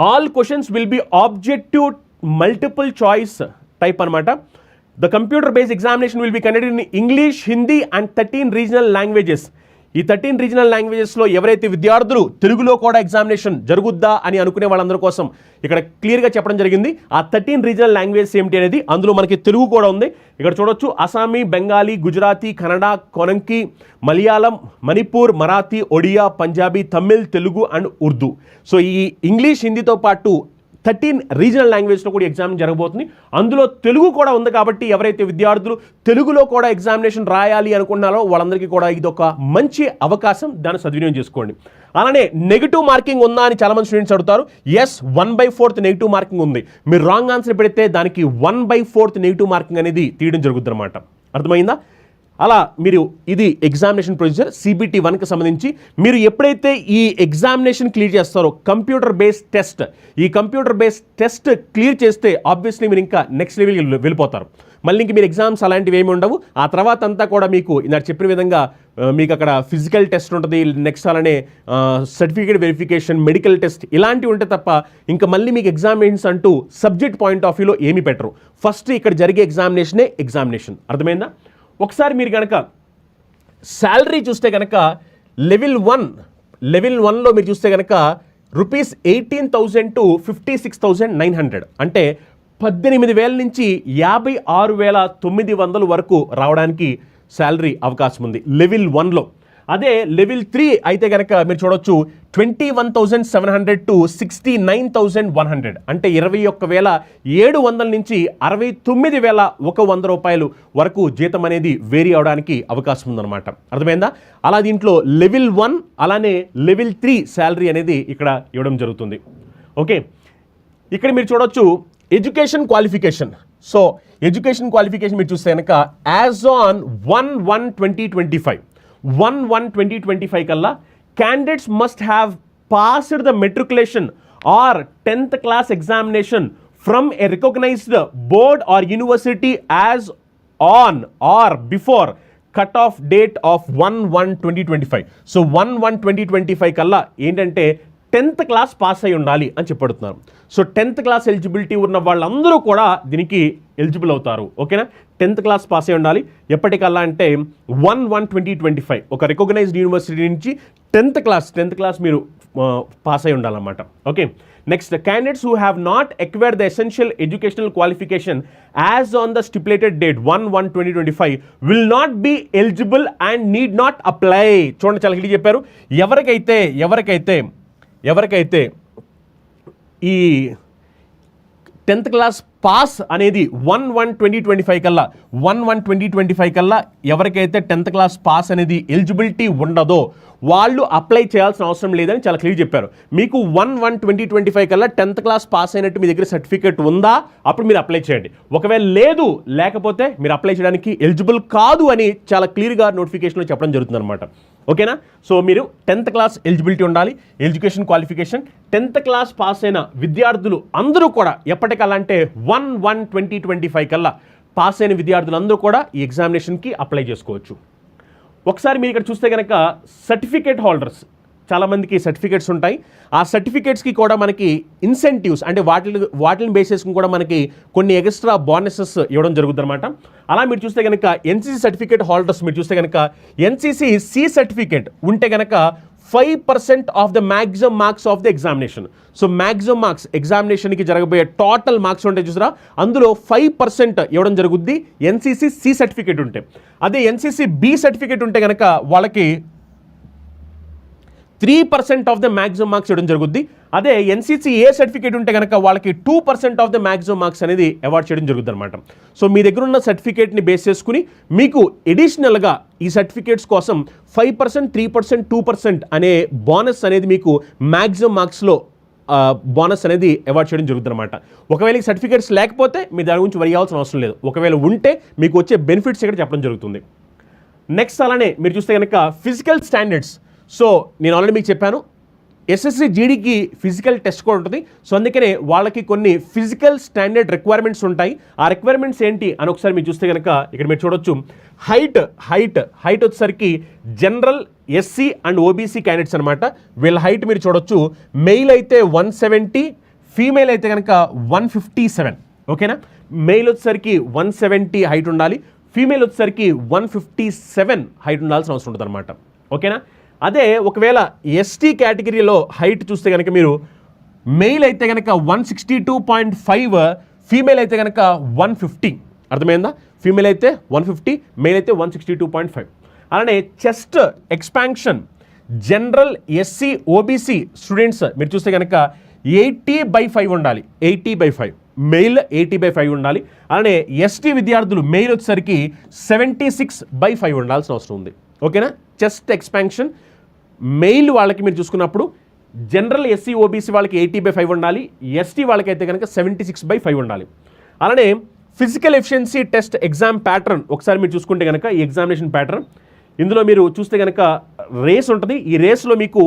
all questions will be objective multiple choice type అనమాట. The computer based examination will be conducted in English, Hindi and 13 regional languages. ఈ 13 రీజనల్ లాంగ్వేజెస్లో ఎవరైతే విద్యార్థులు తెలుగులో కూడా ఎగ్జామినేషన్ జరుగుద్దా అని అనుకునే వాళ్ళందరి కోసం ఇక్కడ క్లియర్గా చెప్పడం జరిగింది. ఆ 13 రీజనల్ లాంగ్వేజెస్ ఏమిటి అనేది, అందులో మనకి తెలుగు కూడా ఉంది. ఇక్కడ చూడొచ్చు, అస్సామీ, బెంగాలీ, గుజరాతీ, కన్నడ, కొనంకి, మలయాళం, మణిపూర్, మరాఠీ, ఒడియా, పంజాబీ, తమిళ్, తెలుగు అండ్ ఉర్దూ. సో ఈ ఇంగ్లీష్, హిందీతో పాటు 13 రీజనల్ లాంగ్వేజ్లో కూడా ఎగ్జామ్ జరగబోతుంది. అందులో తెలుగు కూడా ఉంది కాబట్టి ఎవరైతే విద్యార్థులు తెలుగులో కూడా ఎగ్జామినేషన్ రాయాలి అనుకున్నారో వాళ్ళందరికీ కూడా ఇది ఒక మంచి అవకాశం, దాన్ని సద్వినియోగం చేసుకోండి. అలానే నెగిటివ్ మార్కింగ్ ఉందా అని చాలామంది స్టూడెంట్స్ అడుగుతారు. ఎస్, 1/4 నెగిటివ్ మార్కింగ్ ఉంది. మీరు రాంగ్ ఆన్సర్ పెడితే దానికి 1/4 నెగిటివ్ మార్కింగ్ అనేది తీయడం జరుగుతుంది అనమాట. అర్థమైందా? అలా మీరు ఇది ఎగ్జామినేషన్ ప్రొసీజర్ CBT 1కి సంబంధించి. మీరు ఎప్పుడైతే ఈ ఎగ్జామినేషన్ క్లియర్ చేస్తారో కంప్యూటర్ బేస్డ్ టెస్ట్, ఈ కంప్యూటర్ బేస్డ్ టెస్ట్ క్లియర్ చేస్తే ఆబ్వియస్లీ మీరు ఇంకా నెక్స్ట్ లెవెల్కి వెళ్ళిపోతారు. మళ్ళీ ఇంక మీరు ఎగ్జామ్స్ అలాంటివి ఏమి ఉండవు. ఆ తర్వాత అంతా కూడా మీకు నాకు చెప్పిన విధంగా మీకు అక్కడ ఫిజికల్ టెస్ట్ ఉంటుంది, నెక్స్ట్ అలానే సర్టిఫికేట్ వెరిఫికేషన్, మెడికల్ టెస్ట్ ఇలాంటివి ఉంటే తప్ప ఇంకా మళ్ళీ మీకు ఎగ్జామినేషన్స్ అంటూ సబ్జెక్ట్ పాయింట్ ఆఫ్ వ్యూలో ఏమీ పెట్టరు. ఫస్ట్ ఇక్కడ జరిగే ఎగ్జామినేషనే ఎగ్జామినేషన్. అర్థమైందా? ఒకసారి మీరు కనుక శాలరీ చూస్తే కనుక లెవెల్ 1లో మీరు చూస్తే కనుక ₹18,000 to 56,900 అంటే 18,000 నుంచి 56,900 వరకు రావడానికి శాలరీ అవకాశం ఉంది లెవెల్ 1లో. అదే లెవెల్ 3 అయితే కనుక మీరు చూడొచ్చు 21,700 to 69,100 అంటే 21,700 నుంచి 69,100 రూపాయలు వరకు జీతం అనేది వేరీ అవడానికి అవకాశం ఉందన్నమాట. అర్థమైందా? అలా దీంట్లో లెవెల్ 1 అలానే లెవెల్ 3 శాలరీ అనేది ఇక్కడ ఇవ్వడం జరుగుతుంది. ఓకే, ఇక్కడ మీరు చూడొచ్చు education qualification. So education qualification మీరు చూస్తే కనుక యాజ్ ఆన్ 1/1/2025 కల్లా candidates must have passed the matriculation or 10th class examination from a recognized board or university as on or before cut-off date of 1/1/2025. So 1/1/2025 కల్లా ఏంటంటే 10th class pass అయి ఉండాలి అని చెప్పబడుతున్నారు. So 10th class eligibility ఉన్న వాళ్ళందరూ కూడా దీనికి eligible అవుతారు. ఓకేనా? 10th క్లాస్ పాస్ అయి ఉండాలి. ఎప్పటికల్లా అంటే 1/1/2025 ఒక రికగ్నైజ్డ్ యూనివర్సిటీ నుంచి 10th క్లాస్ మీరు పాస్ అయి ఉండాలన్నమాట. Okay, next candidates who have not acquired the essential educational qualification as on the stipulated date 1/1/2025 will not be eligible and need not apply. చూడండి, చాలా క్లియర్ చెప్పారు. ఎవరికైతే ఈ 10th క్లాస్ పాస్ అనేది 1/1/2025 కల్లా 1/1/2025 కల్లా ఎవరికైతే 10th క్లాస్ పాస్ అనేది ఎలిజిబిలిటీ ఉండదో వాళ్ళు అప్లై చేయాల్సిన అవసరం లేదని చాలా క్లియర్ చెప్పారు. మీకు 1/1/2025 కల్లా 10th క్లాస్ పాస్ అయినట్టు మీ దగ్గర సర్టిఫికేట్ ఉందా, అప్పుడు మీరు అప్లై చేయండి. ఒకవేళ లేకపోతే మీరు అప్లై చేయడానికి ఎలిజిబుల్ కాదు అని చాలా క్లియర్గా నోటిఫికేషన్లో చెప్పడం జరుగుతుంది అనమాట. ఓకేనా? సో మీరు 10th క్లాస్ ఎలిజిబిలిటీ ఉండాలి, education qualification. 10th class pass అయిన విద్యార్థులు అందరూ కూడా ఎప్పటికల్లా అంటే 1/1/2025 కల్లా పాస్ అయిన విద్యార్థులందరూ కూడా ఈ ఎగ్జామినేషన్కి అప్లై చేసుకోవచ్చు. ఒకసారి మీరు ఇక్కడ చూస్తే కనుక సర్టిఫికేట్ హోల్డర్స్ చాలామందికి సర్టిఫికేట్స్ ఉంటాయి. ఆ సర్టిఫికేట్స్కి కూడా మనకి ఇన్సెంటివ్స్ అంటే వాటిని బేస్ చేసుకుని కూడా మనకి కొన్ని ఎక్స్ట్రా బోనసెస్ ఇవ్వడం జరుగుతుంది అనమాట. అలా మీరు చూస్తే కనుక ఎన్సీసీ సర్టిఫికేట్ హోల్డర్స్ మీరు చూస్తే కనుక ఎన్సీసీ సి సర్టిఫికేట్ ఉంటే కనుక 5% of the maximum marks of the examination. So maximum marks ఎగ్జామినేషన్కి జరగబోయే టోటల్ మార్క్స్ ఉంటాయి చూసారా, అందులో 5% ఇవ్వడం జరుగుద్ది ఎన్సీసీ సి సర్టిఫికేట్ ఉంటే. అదే ఎన్సీసీ బి సర్టిఫికేట్ ఉంటే కనుక వాళ్ళకి 3% ఆఫ్ ద మ్యాక్సిమం మార్క్స్ ఇవ్వడం జరుగుద్ది. అదే ఎన్సీసీ ఏ సర్టిఫికేట్ ఉంటే కనుక వాళ్ళకి 2% ఆఫ్ ద మ్యాక్సిమం మార్క్స్ అనేది అవార్డ్ చేయడం జరుగుతుంది అనమాట. సో మీ దగ్గర ఉన్న సర్టిఫికేట్ని బేస్ చేసుకుని మీకు ఎడిషనల్గా ఈ సర్టిఫికేట్స్ కోసం 5%, 3%, 2% అనే బోనస్ అనేది మీకు మ్యాక్సిమం మార్క్స్లో బోనస్ అనేది అవార్డ్ చేయడం జరుగుతుంది అనమాట. ఒకవేళ ఈ సర్టిఫికేట్స్ లేకపోతే మీ దాని గురించి వరి అవ్వాల్సిన అవసరం లేదు. ఒకవేళ ఉంటే మీకు వచ్చే బెనిఫిట్స్ ఇక్కడ చెప్పడం జరుగుతుంది. నెక్స్ట్ అలానే మీరు చూస్తే కనుక ఫిజికల్ స్టాండర్డ్స్. సో నేను ఆల్రెడీ మీకు చెప్పాను ఎస్ఎస్సి జీడీకి ఫిజికల్ టెస్ట్ కూడా ఉంటుంది. సో అందుకనే వాళ్ళకి కొన్ని ఫిజికల్ స్టాండర్డ్ రిక్వైర్మెంట్స్ ఉంటాయి. ఆ రిక్వైర్మెంట్స్ ఏంటి అని ఒకసారి మీరు చూస్తే కనుక ఇక్కడ మీరు చూడొచ్చు. హైట్ వచ్చేసరికి general, SC and OBC candidates అనమాట. వీళ్ళ హైట్ మీరు చూడొచ్చు. మెయిల్ అయితే 170, ఫీమేల్ అయితే కనుక 157. ఓకేనా? మెయిల్ వచ్చేసరికి 170 హైట్ ఉండాలి, ఫీమేల్ వచ్చేసరికి 157 హైట్ ఉండాల్సిన అవసరం ఉంటుంది అనమాట. ఓకేనా? అదే ఒకవేళ ఎస్టీ కేటగిరీలో హైట్ చూస్తే కనుక మీరు మెయిల్ అయితే కనుక 162.5, ఫీమేల్ అయితే కనుక 150. అర్థమైందా? ఫీమేల్ అయితే 150, మెయిల్ అయితే 162.5. అలానే chest expansion general, SC, OBC students మీరు చూస్తే కనుక 80/5 ఉండాలి. 80/5 మెయిల్, 80/5 ఉండాలి. అలానే ఎస్టీ విద్యార్థులు మెయిల్ వచ్చేసరికి 76/5 ఉండాల్సిన అవసరం ఉంది. ఓకేనా? చెస్ట్ ఎక్స్పాన్షన్ మెయిల్ వాళ్ళకి మీరు చూసుకున్నప్పుడు జనరల్, ఎస్సీ, ఓబీసీ వాళ్ళకి 80/5 ఉండాలి, ఎస్టీ వాళ్ళకైతే కనుక 76/5 ఉండాలి. అలానే physical efficiency test exam pattern ఒకసారి మీరు చూసుకుంటే కనుక ఈ ఎగ్జామినేషన్ ప్యాటర్న్ ఇందులో మీరు చూస్తే కనుక రేస్ ఉంటుంది. ఈ రేస్లో మీకు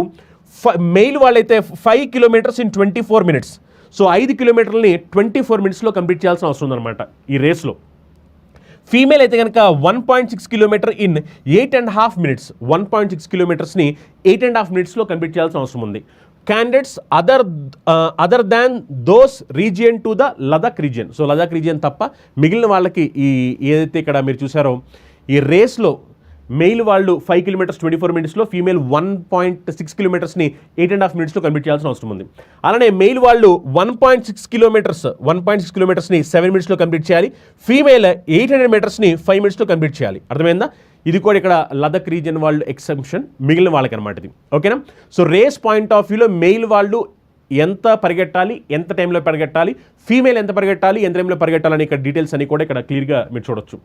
మెయిల్ వాళ్ళైతే 5 kilometers in 24 minutes. సో 5 kilometerలని 24 minutesలో కంప్లీట్ చేయాల్సిన అవసరం ఉందన్నమాట ఈ రేస్లో. ఫీమేల్ అయితే కనుక 1.6 kilometer in 8.5 minutes. 1.6 kilometersని 8.5 minutesలో కంప్లీట్ చేయాల్సిన అవసరం ఉంది. Candidates other than those region to the Ladakh region. So Ladakh region తప్ప మిగిలిన వాళ్ళకి ఈ ఏదైతే ఇక్కడ మీరు చూసారో ఈ రేస్లో మెయిల్ వాళ్ళు 5 kilometers 24 minutesలో, ఫీమేల్ 1.6 kilometersని 8.5 minutesలో కంప్లీట్ చేయాల్సిన అవసరం ఉంది. అలానే మెయిల్ వాళ్ళు 1.6 kilometersని 7 minutesలో కంప్లీట్ చేయాలి. ఫీమేల్ 800 metersని 5 minutesలో కంప్లీట్ చేయాలి. అర్థమైందా? ఇది కూడా ఇక్కడ లదాఖ్ రీజియన్ వాళ్ళు ఎక్సెప్షన్, మిగిలిన వాళ్ళకి అనమాట ఇది. ఓకేనా? సో రేస్ పాయింట్ ఆఫ్ వ్యూలో మెయిల్ వాళ్ళు ఎంత పరిగెట్టాలి, ఎంత టైంలో పరిగెట్టాలి, ఫీమేల్ ఎంత పరిగెట్టాలి, ఎంత టైంలో పరిగెట్టాలని ఇక్కడ డీటెయిల్స్ అన్ని కూడా ఇక్కడ క్లియర్గా మీరు చూడొచ్చు.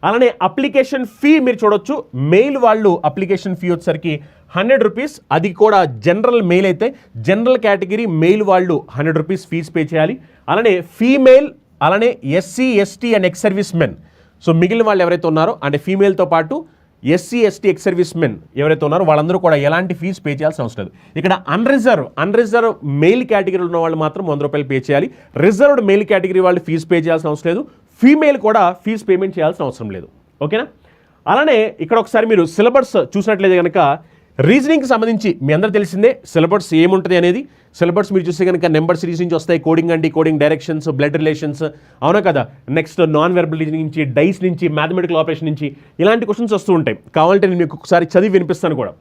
అలానే అప్లికేషన్ ఫీ మీరు చూడొచ్చు. మెయిల్ వాళ్ళు అప్లికేషన్ ఫీ వచ్చేసరికి 100 rupees. అది కూడా జనరల్ మెయిల్ అయితే జనరల్ కేటగిరీ మెయిల్ వాళ్ళు 100 rupees ఫీజు పే చేయాలి. అలానే ఫీమేల్, అలానే SC, ST and X service men. So మిగిలిన వాళ్ళు ఎవరైతే ఉన్నారో అంటే ఫీమేల్తో పాటు SC, ST, X service men ఎవరైతే ఉన్నారో వాళ్ళందరూ కూడా ఎలాంటి ఫీజు పే చేయాల్సిన అవసరం లేదు. ఇక్కడ అన్రిజర్వ్ మెయిల్ కేటగిరీలో ఉన్న వాళ్ళు మాత్రం 100 రూపాయలు పే చేయాలి. రిజర్వ్డ్ మెయిల్ కేటగిరీ వాళ్ళు ఫీజు పే చేయాల్సిన అవసరం లేదు. ఫీమేల్ కూడా ఫీజు పేమెంట్ చేయాల్సిన అవసరం లేదు. ఓకేనా? అలానే ఇక్కడ ఒకసారి మీరు సిలబస్ చూసినట్లయితే కనుక రీజనింగ్కి సంబంధించి మీ అందరూ తెలిసిందే సిలబస్ ఏముంటుంది అనేది. సిలబస్ మీరు చూస్తే కనుక నెంబర్ సిరీస్ నుంచి వస్తాయి, coding and coding, directions, blood relations, అవునా కదా? నెక్స్ట్ నాన్ వెర్బల్ రీజనింగ్ నుంచి, డైస్ నుంచి, మ్యాథమెటికల్ ఆపరేషన్ నుంచి ఇలాంటి క్వశ్చన్స్ వస్తూ ఉంటాయి. కావాలంటే నేను మీకు ఒకసారి చదివి వినిపిస్తాను కూడా.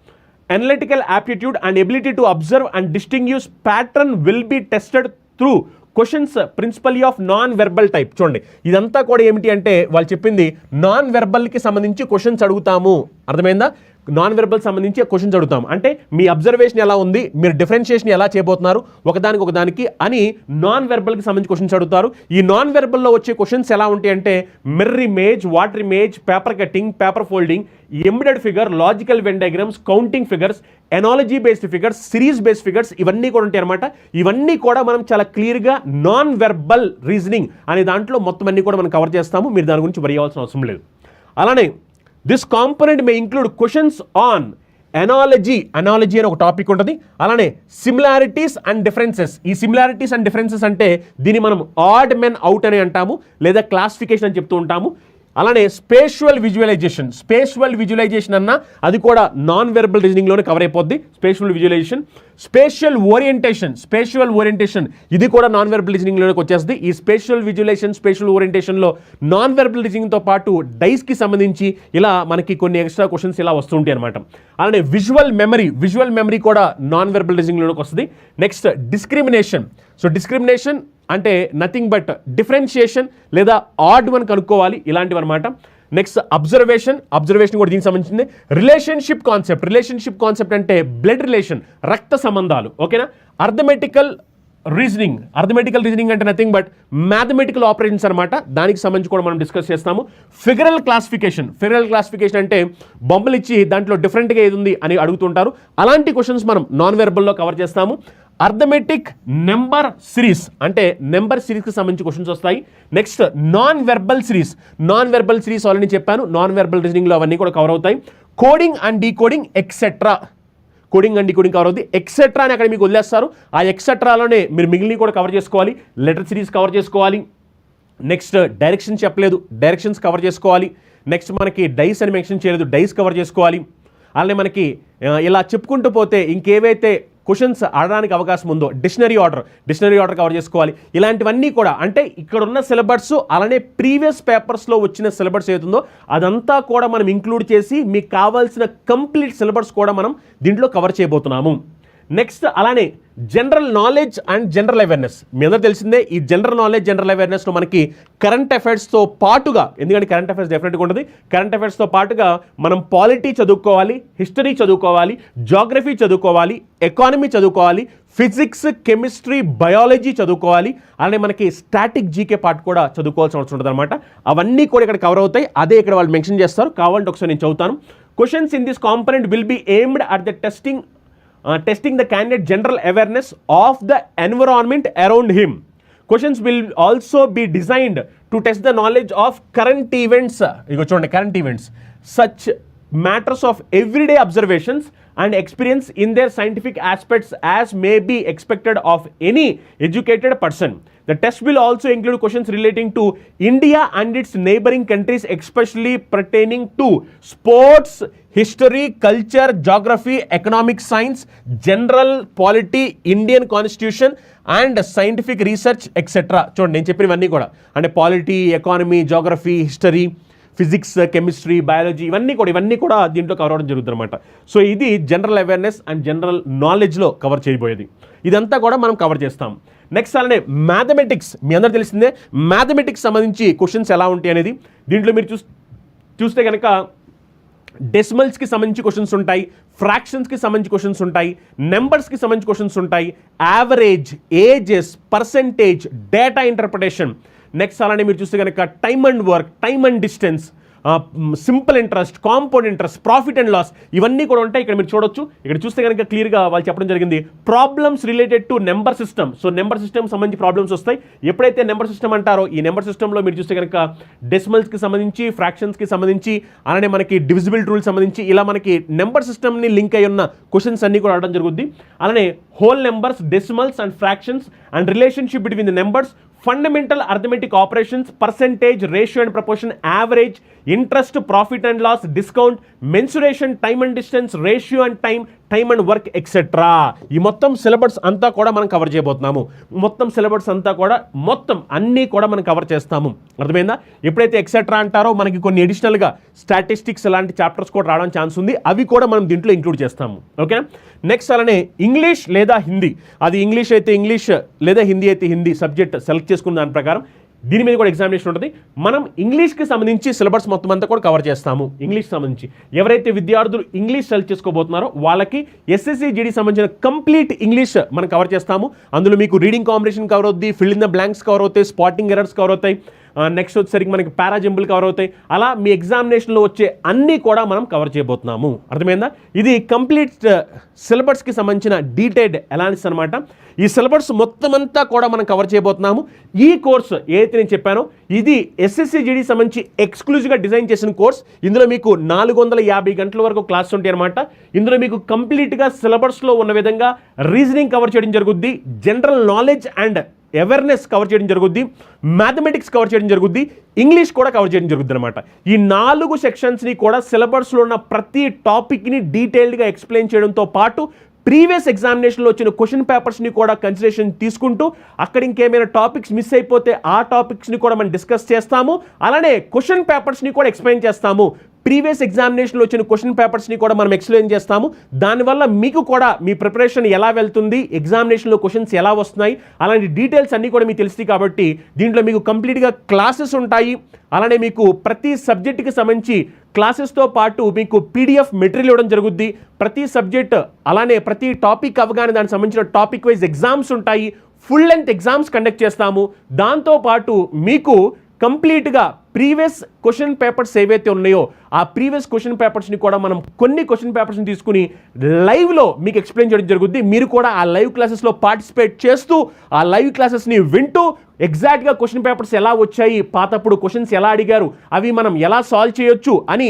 Analytical aptitude and ability to observe and distinguish pattern will be tested through questions principally of non verbal type. చూడండి ఇదంతా కూడా ఏమిటి అంటే వాళ్ళు చెప్పింది నాన్ వెర్బల్కి సంబంధించి క్వశ్చన్స్ అడుగుతాము. అర్థమైందా? నాన్ వెర్బల్ సంబంధించి క్వశ్చన్స్ అడుగుతాం. అంటే మీ అబ్జర్వేషన్ ఎలా ఉంది, మీరు డిఫరెన్షియేషన్ ఎలా చేయబోతున్నారు ఒకదానికి అని నాన్ వెర్బల్కి సంబంధించి క్వశ్చన్స్ అడుగుతారు. ఈ నాన్ వెర్బల్లో వచ్చే క్వశ్చన్స్ ఎలా ఉంటాయి అంటే mirror image, water image, paper cutting, paper folding, embedded figure, logical Venn diagrams, counting figures, analogy based figures, series based figures, ఇవన్నీ కూడా ఉంటాయి అనమాట. ఇవన్నీ కూడా మనం చాలా క్లియర్గా నాన్ వెర్బల్ రీజనింగ్ అనే దాంట్లో మొత్తం అన్ని కూడా మనం కవర్ చేస్తాము. మీరు దాని గురించి వరి అవ్వాల్సిన అవసరం లేదు. అలానే this component May include questions on analogy అని ఒక టాపిక్ ఉంటుంది. అలానే సిమిలారిటీస్ అండ్ డిఫరెన్సెస్. ఈ సిమిలారిటీస్ అండ్ డిఫరెన్సెస్ అంటే దీన్ని మనం ఆడ్ మెన్ అవుట్ అని అంటాము, లేదా క్లాసిఫికేషన్ అని చెప్తూ ఉంటాము. అలానే స్పేషువల్ విజువలైజేషన్ అన్న అది కూడా నాన్ వెర్బల్ రీజనింగ్లోనే కవర్ అయిపోద్ది. స్పేషువల్ విజువలైజేషన్, స్పేషియల్ ఓరియంటేషన్ ఇది కూడా నాన్ వెర్బల్ రీజనింగ్లోకి వచ్చేస్తుంది. ఈ స్పేషియల్ విజువలైజేషన్, స్పేషియల్ ఓరియంటేషన్లో నాన్ వెర్బల్ రీజనింగ్తో పాటు డైస్కి సంబంధించి ఇలా మనకి కొన్ని ఎక్స్ట్రా క్వశ్చన్స్ ఇలా వస్తుంటాయి అనమాట. అలానే విజువల్ మెమరీ కూడా నాన్ వెర్బల్ రీజనింగ్లోకి వస్తుంది. నెక్స్ట్ డిస్క్రిమినేషన్ అంటే నథింగ్ బట్ డిఫరెన్షియేషన్ లేదా ఆడ్ వన్ కనుక్కోవాలి, ఇలాంటివి అనమాట. నెక్స్ట్ అబ్జర్వేషన్ కూడా దీనికి సంబంధించింది. రిలేషన్షిప్ కాన్సెప్ట్ అంటే బ్లడ్ రిలేషన్, రక్త సంబంధాలు, ఓకేనా. అర్థమెటికల్ రీజనింగ్ అంటే నథింగ్ బట్ మ్యాథమెటికల్ ఆపరేషన్స్ అనమాట. దానికి సంబంధించి కూడా మనం డిస్కస్ చేస్తాము. ఫిగరల్ క్లాసిఫికేషన్ అంటే బొమ్మలు ఇచ్చి దాంట్లో డిఫరెంట్గా ఏది ఉంది అని అడుగుతుంటారు. అలాంటి క్వశ్చన్స్ మనం నాన్ వెర్బల్లో కవర్ చేస్తాము. అర్థమెటిక్ నెంబర్ సిరీస్కి సంబంధించి క్వశ్చన్స్ వస్తాయి. Next non verbal series already చెప్పాను. నాన్ వెర్బల్ రీజనింగ్లో అవన్నీ కూడా కవర్ అవుతాయి. Coding and decoding etcetera cover అవుతుంది. ఎక్సెట్రా అని అక్కడ మీకు వదిలేస్తారు. ఆ ఎక్సెట్రాలోనే మీరు మిగిలిన కూడా కవర్ చేసుకోవాలి. లెటర్ సిరీస్ కవర్ చేసుకోవాలి. నెక్స్ట్ డైరెక్షన్స్ కవర్ చేసుకోవాలి. నెక్స్ట్ మనకి డైస్ అని మెన్షన్ చేయలేదు, డైస్ కవర్ చేసుకోవాలి. అలానే మనకి ఇలా చెప్పుకుంటూ పోతే ఇంకేవైతే క్వశ్చన్స్ ఆడడానికి అవకాశం ఉందో డిక్షనరీ ఆర్డర్ కవర్ చేసుకోవాలి. ఇలాంటివన్నీ కూడా అంటే ఇక్కడ ఉన్న సిలబస్ అలానే ప్రీవియస్ పేపర్స్లో వచ్చిన సిలబస్ ఏతుందో అదంతా కూడా మనం ఇంక్లూడ్ చేసి మీకు కావాల్సిన కంప్లీట్ సిలబస్ కూడా మనం దీంట్లో కవర్ చేయబోతున్నాము. నెక్స్ట్ అలానే general knowledge and general awareness. మీ అందరూ తెలిసిందే ఈ జనరల్ అవేర్నెస్లో మనకి కరెంట్ అఫైర్స్తో పాటుగా, ఎందుకంటే కరెంట్ అఫైర్స్ డెఫినెట్గా ఉంటుంది, కరెంట్ అఫైర్స్తో పాటుగా మనం పాలిటీ చదువుకోవాలి, హిస్టరీ చదువుకోవాలి, జాగ్రఫీ చదువుకోవాలి, ఎకానమీ చదువుకోవాలి, ఫిజిక్స్, కెమిస్ట్రీ, బయాలజీ చదువుకోవాలి. అలానే మనకి స్టాటిక్ జీకే పార్ట్ కూడా చదువుకోవాల్సిన అవసరం ఉంటుంది అనమాట. అవన్నీ కూడా ఇక్కడ కవర్ అవుతాయి. అదే ఇక్కడ వాళ్ళు మెన్షన్ చేస్తారు. కావాలంటే ఒకసారి నేను చదువుతాను. Questions in this component will be aimed at the testing the candidate general awareness of the environment around him. Questions will also be designed to test the knowledge of current events, such matters of everyday observations and experience in their scientific aspects as may be expected of any educated person. The test will also include questions relating to India and its neighboring countries, especially pertaining to sports, history, culture, geography, economic science, general polity, Indian constitution and scientific research, etc. చూడండి నేను చెప్పినవన్నీ కూడా అంటే polity, economy, geography, history, physics, chemistry, biology ఇవన్నీ కూడా దీంట్లో cover అవ్వడం జరుగుతుంది అనమాట. సో ఇది జనరల్ అవేర్నెస్ అండ్ జనరల్ నాలెడ్జ్లో కవర్ చేయబోయేది. ఇదంతా కూడా మనం కవర్ చేస్తాం. నెక్స్ట్ అలానే మ్యాథమెటిక్స్, మీ అందరూ తెలిసిందే మ్యాథమెటిక్స్ సంబంధించి క్వశ్చన్స్ ఎలా ఉంటాయి అనేది. దీంట్లో మీరు చూస్తే కనుక డెసిమల్స్కి సంబంధించి క్వశ్చన్స్ ఉంటాయి, ఫ్రాక్షన్స్కి సంబంధించి క్వశ్చన్స్ ఉంటాయి, నెంబర్స్కి సంబంధించి క్వశ్చన్స్ ఉంటాయి, average, ages, percentage, data interpretation. Next అలానే మీరు చూస్తే కనుక time and work, time and distance, simple interest, compound interest, profit and loss ఇవన్నీ కూడా ఉంటాయి. ఇక్కడ మీరు చూడొచ్చు. ఇక్కడ చూస్తే కనుక క్లియర్గా వాళ్ళు చెప్పడం జరిగింది problems related to number system. So number system సంబంధించి ప్రాబ్లమ్స్ వస్తాయి. ఎప్పుడైతే నెంబర్ సిస్టమ్ అంటారో ఈ నెంబర్ సిస్టంలో మీరు చూస్తే కనుక డెసిమల్స్కి సంబంధించి, ఫ్రాక్షన్స్కి సంబంధించి, అలానే మనకి డివిజిబుల్ రూల్ సంబంధించి ఇలా మనకి నెంబర్ సిస్టమ్ని లింక్ అయి ఉన్న క్వశ్చన్స్ అన్ని కూడా అడగడం జరుగుద్ది. అలానే whole numbers, decimals and fractions and relationship between the numbers, fundamental arithmetic operations, percentage, ratio and proportion, average, interest, profit and loss, discount, mensuration, time and distance, ratio and time and work etcetera. ఈ మొత్తం syllabus అంతా కూడా మనం cover చేయబోతున్నాము. మొత్తం అన్నీ కూడా మనం కవర్ చేస్తాము. అర్థమైందా? ఎప్పుడైతే ఎక్సెట్రా అంటారో మనకి కొన్ని అడిషనల్గా స్టాటిస్టిక్స్ లాంటి చాప్టర్స్ కూడా రావడానికి ఛాన్స్ ఉంది. అవి కూడా మనం దీంట్లో ఇంక్లూడ్ చేస్తాము. ఓకేనా? నెక్స్ట్ అలానే ఇంగ్లీష్ లేదా హిందీ, అది ఇంగ్లీష్ అయితే ఇంగ్లీష్ లేదా హిందీ అయితే హిందీ సబ్జెక్ట్ సెలెక్ట్ చేసుకున్న దాని ప్రకారం దీని మీద కూడా ఎగ్జామినేషన్ ఉంటుంది. మనం ఇంగ్లీష్కి సంబంధించి సిలబస్ మొత్తం అంతా కూడా కవర్ చేస్తాము. ఇంగ్లీష్కి సంబంధించి ఎవరైతే విద్యార్థులు ఇంగ్లీష్ సెలెక్ట్ చేసుకోబోతున్నారో వాళ్ళకి ఎస్ఎస్సి జీడీ సంబంధించిన కంప్లీట్ ఇంగ్లీష్ మనం కవర్ చేస్తాము. అందులో మీకు రీడింగ్ కాంపిటీషన్ కవర్ అవుతుంది, fill in the blanks cover అవుతాయి, స్పాటింగ్ ఎర్రర్స్ కవర్ అవుతాయి, నెక్స్ట్ వచ్చేసరికి మనకి పారాజింపుల్ కవర్ అవుతాయి. అలా మీ ఎగ్జామినేషన్లో వచ్చే అన్నీ కూడా మనం కవర్ చేయబోతున్నాము. అర్థమైందా? ఇది కంప్లీట్ సిలబస్కి సంబంధించిన డీటెయిల్డ్ అనాలిసిస్ అనమాట. ఈ సిలబస్ మొత్తం అంతా కూడా మనం కవర్ చేయబోతున్నాము. ఈ కోర్స్ ఏదైతే నేను చెప్పానో ఇది ఎస్ఎస్సి జీడీ సంబంధించి ఎక్స్క్లూజివ్గా డిజైన్ చేసిన కోర్స్. ఇందులో మీకు 450 గంటల వరకు క్లాస్ ఉంటాయి అనమాట. ఇందులో మీకు కంప్లీట్గా సిలబస్లో ఉన్న విధంగా రీజనింగ్ కవర్ చేయడం జరుగుద్ది, general knowledge and awareness cover చేయడం జరుగుద్ది, మ్యాథమెటిక్స్ కవర్ చేయడం జరుగుద్ది, ఇంగ్లీష్ కూడా కవర్ చేయడం జరుగుద్ది అనమాట. ఈ 4 సెక్షన్స్ని కూడా సిలబస్లో ఉన్న ప్రతి టాపిక్ని డీటెయిల్డ్గా ఎక్స్ప్లెయిన్ చేయడంతో పాటు ప్రీవియస్ ఎగ్జామినేషన్లో వచ్చిన క్వశ్చన్ పేపర్స్ని కూడా కన్సిడరేషన్ తీసుకుంటూ అక్కడ ఇంకేమైనా టాపిక్స్ మిస్ అయిపోతే ఆ టాపిక్స్ని కూడా మనం డిస్కస్ చేస్తాము. అలానే క్వశ్చన్ పేపర్స్ని కూడా ఎక్స్ప్లెయిన్ చేస్తాము. ప్రీవియస్ ఎగ్జామినేషన్లో వచ్చిన క్వశ్చన్ పేపర్స్ని కూడా మనం ఎక్స్ప్లెయిన్ చేస్తాము. దానివల్ల మీకు కూడా మీ ప్రిపరేషన్ ఎలా వెళ్తుంది, ఎగ్జామినేషన్లో క్వశ్చన్స్ ఎలా వస్తున్నాయి, అలాంటి డీటెయిల్స్ అన్నీ కూడా మీకు తెలుస్తాయి. కాబట్టి దీంట్లో మీకు కంప్లీట్గా క్లాసెస్ ఉంటాయి. అలానే మీకు ప్రతి సబ్జెక్టుకి సంబంధించి క్లాసెస్తో పాటు మీకు పీడిఎఫ్ మెటీరియల్ ఇవ్వడం జరుగుద్ది. ప్రతి సబ్జెక్ట్ అలానే ప్రతి టాపిక్ అవగానే దానికి సంబంధించిన టాపిక్ వైజ్ ఎగ్జామ్స్ ఉంటాయి. ఫుల్ లెంత్ ఎగ్జామ్స్ కండక్ట్ చేస్తాము. దాంతోపాటు మీకు కంప్లీట్గా ప్రీవియస్ క్వశ్చన్ పేపర్స్ ఏవైతే ఉన్నాయో ఆ ప్రీవియస్ క్వశ్చన్ పేపర్స్ని కూడా మనం కొన్ని క్వశ్చన్ పేపర్స్ని తీసుకుని లైవ్లో మీకు ఎక్స్ప్లెయిన్ చేయడం జరుగుద్ది. మీరు కూడా ఆ లైవ్ క్లాసెస్లో పార్టిసిపేట్ చేస్తూ ఆ లైవ్ క్లాసెస్ని వింటూ ఎగ్జాక్ట్గా క్వశ్చన్ పేపర్స్ ఎలా వచ్చాయి, పాతప్పుడు క్వశ్చన్స్ ఎలా అడిగారు, అవి మనం ఎలా సాల్వ్ చేయొచ్చు అని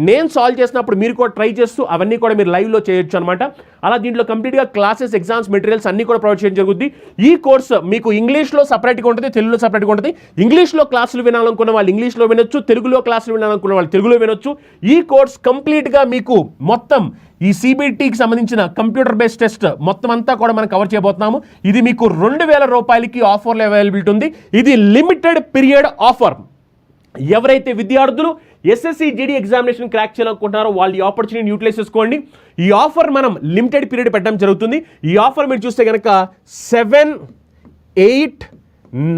నేను సాల్వ్ చేసినప్పుడు మీరు కూడా ట్రై చేస్తూ అవన్నీ కూడా మీరు లైవ్లో చేయొచ్చు అనమాట. అలా దీంట్లో కంప్లీట్గా క్లాసెస్, ఎగ్జామ్స్, మెటీరియల్స్ అన్నీ కూడా ప్రొవైడ్ చేయడం జరుగుద్ది. ఈ కోర్స్ మీకు ఇంగ్లీష్లో సపరేట్గా ఉంటుంది, తెలుగులో సపరేట్గా ఉంటుంది. ఇంగ్లీష్లో క్లాసులు వినాలనుకున్న వాళ్ళు ఇంగ్లీష్లో వినొచ్చు, తెలుగులో క్లాసులు వినాలనుకున్న వాళ్ళు తెలుగులో వినొచ్చు. ఈ కోర్స్ కంప్లీట్గా మీకు మొత్తం ఈ సిబిటికి సంబంధించిన కంప్యూటర్ బేస్డ్ టెస్ట్ మొత్తం అంతా కూడా మనం కవర్ చేయబోతున్నాము. ఇది మీకు 2000 రూపాయలకి ఆఫర్లో అవైలబిలిటీ ఉంది. ఇది లిమిటెడ్ పీరియడ్ ఆఫర్. ఎవరైతే విద్యార్థులు ఎస్ఎస్సి జీడీ ఎగ్జామినేషన్ క్రాక్ చేయాలనుకుంటున్నారో వాళ్ళు ఈ ఆపర్చునిటీని యూటిలైజ్ చేసుకోండి. ఈ ఆఫర్ మనం లిమిటెడ్ పీరియడ్ పెట్టడం జరుగుతుంది. ఈ ఆఫర్ మీరు చూస్తే కనుక 7, 8,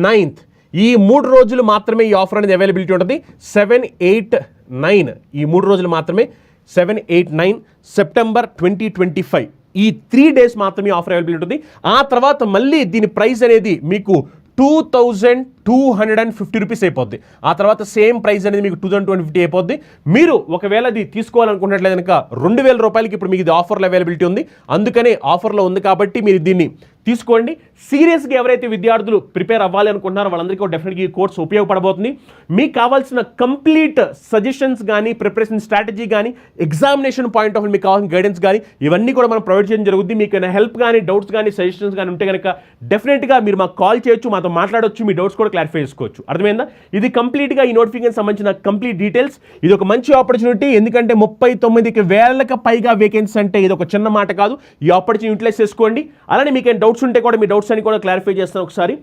9 ఈ 3 రోజులు మాత్రమే ఈ ఆఫర్ అనేది అవైలబిలిటీ ఉంటుంది. 7, 8, 9 ఈ 3 రోజులు మాత్రమే. 7, 8, 9 సెప్టెంబర్ 2025 ఈ 3 డేస్ మాత్రమే ఆఫర్ అవైలబిలిటీ ఉంటుంది. ఆ తర్వాత మళ్ళీ దీని ప్రైస్ అనేది మీకు 2250 రూపీస్ అయిపోద్ది. ఆ తర్వాత సేమ్ ప్రైస్ అనేది మీకు 2250 అయిపోద్ది. మీరు ఒకవేళ అది తీసుకోవాలనుకున్నట్లయితే కనుక 2000 రూపాయలకి ఇప్పుడు మీకు ఇది ఆఫర్లో అవైలబిలిటీ ఉంది. అందుకనే ఆఫర్లో ఉంది కాబట్టి మీరు దీన్ని తీసుకోండి. సీరియస్గా ఎవరైతే విద్యార్థులు ప్రిపేర్ అవ్వాలి అనుకుంటున్నారో వాళ్ళందరికీ డెఫినెట్గా ఈ కోర్స్ ఉపయోగపడబోతుంది. మీకు కావాల్సిన కంప్లీట్ సజెషన్స్ కానీ, ప్రిపరేషన్ స్ట్రాటజీ కానీ, ఎగ్జామినేషన్ పాయింట్ ఆఫ్ మీకు కావాల్సిన గైడెన్స్ కానీ ఇవన్నీ కూడా మనం ప్రొవైడ్ చేయడం జరుగుతుంది. మీకు ఏమైనా హెల్ప్ కానీ, డౌట్స్ కానీ, సజెషన్స్ కానీ ఉంటే కనుక డెఫినెట్గా మీరు మాకు కాల్ చేయొచ్చు, మాతో మాట్లాడవచ్చు, మీ డౌట్స్ కూడా క్లారిఫై చేసుకోవచ్చు. అర్థమైందా? ఇది కంప్లీట్గా ఈ నోటిఫికేషన్ సంబంధించిన కంప్లీట్ డీటెయిల్స్. ఇది ఒక మంచి ఆపర్చునిటీ. ఎందుకంటే 39,000 పైగా వేకెన్సీ అంటే ఇది ఒక చిన్న మాట కాదు. ఈ ఆపర్చునిటీ యూటిలైజ్ చేసుకోండి. అలానే మీకు డౌట్స్ ఉంటే కూడా మీ డౌట్స్ అని కూడా క్లారిఫై చేస్తాను ఒకసారి.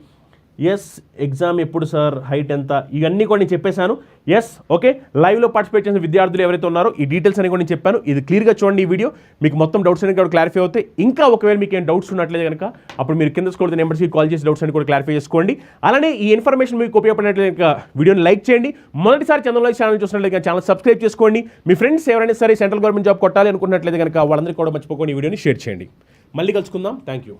ఎస్, ఎగ్జామ్ ఎప్పుడు సార్, హైట్ ఎంత, ఇవన్నీ కూడా నేను చెప్పేశాను. Yes, okay. లైవ్లో పార్టిసిపేట్ చేసిన విద్యార్థులు ఎవరైతే ఉన్నారో ఈ డీటెయిల్స్ అని కూడా నేను చెప్పాను. ఇది క్లియర్గా చూడండి ఈ వీడియో, మీకు మొత్తం డౌట్స్ అని కూడా క్లారిఫై అవుతాయి. ఇంకా ఒకవేళ మీకు ఏం డౌట్స్ ఉన్నట్లయితే కనుక అప్పుడు మీరు కింద స్క్రోల్ నెంబర్స్కి కాల్ చేసి డౌట్స్ అని కూడా క్లారిఫై చేసుకోండి. అలానే ఈ ఇన్ఫర్మేషన్ మీకు ఉపయోగపడినట్లయితే కనుక వీడియోని లైక్ చేయండి. మొదటిసారి ఛానల్ చూసినట్లయితే ఛానల్ సబ్స్క్రైబ్ చేసుకోండి. మీ ఫ్రెండ్స్ ఎవరైనా సరే సెంట్రల్ గవర్నమెంట్ జాబ్ కొట్టాలి అనుకున్నట్లయితే కనుక వాళ్ళందరికీ కూడా మర్చిపోకుండా ఈ వీడియోని షేర్ చేయండి. మళ్ళీ కలుసుకుందాం. Thank you.